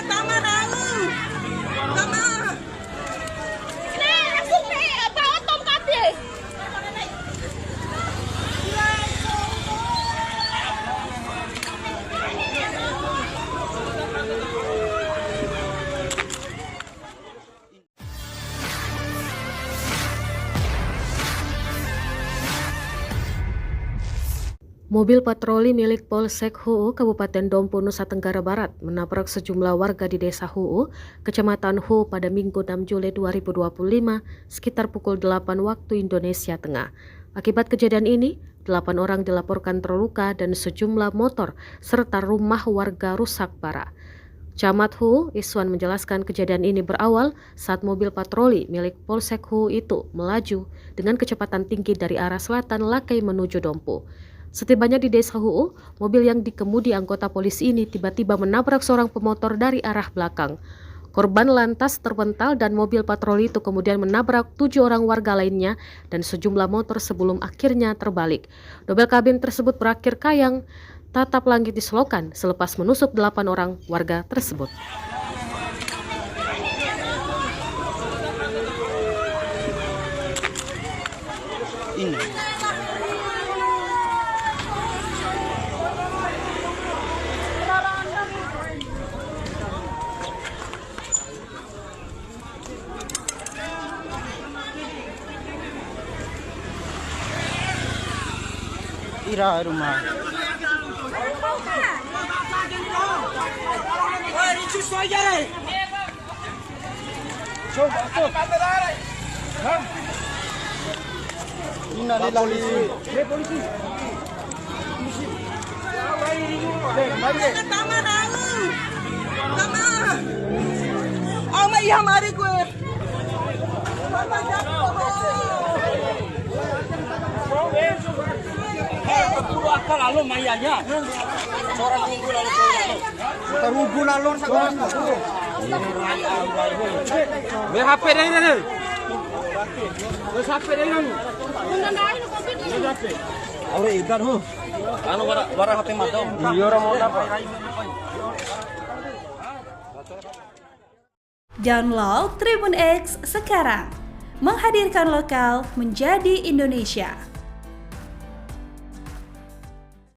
Tama tahu. Tama. Ini aku bawa tongkat ya. Mobil patroli milik Polsek Huu, Kabupaten Dompu, Nusa Tenggara Barat menabrak sejumlah warga di Desa Huu, Kecamatan Huu pada Minggu 6 Juli 2025 sekitar pukul 8 waktu Indonesia Tengah. Akibat kejadian ini, 8 orang dilaporkan terluka dan sejumlah motor serta rumah warga rusak parah. Camat Huu, Iswan menjelaskan kejadian ini berawal saat mobil patroli milik Polsek Huu itu melaju dengan kecepatan tinggi dari arah selatan Lakai menuju Dompu. Setibanya di Desa Huu, mobil yang dikemudi anggota polisi ini tiba-tiba menabrak seorang pemotor dari arah belakang. Korban lantas terpental dan mobil patroli itu kemudian menabrak 7 orang warga lainnya dan sejumlah motor sebelum akhirnya terbalik. Dobel kabin tersebut berakhir kayang, tatap langit di selokan selepas menusuk 8 orang warga tersebut. Ini. Ira rumah. Polisi. Tama tahu. Tama. Oh, may hamari ko. Akal lalu mayanya. Seorang tunggu lalu terhubung lalu sekarang. BHP dari mana? BHP dari mana? Aure idan hu. Anu bara HP madam. Iya orang mau apa? Download Tribun X sekarang. Menghadirkan lokal menjadi Indonesia.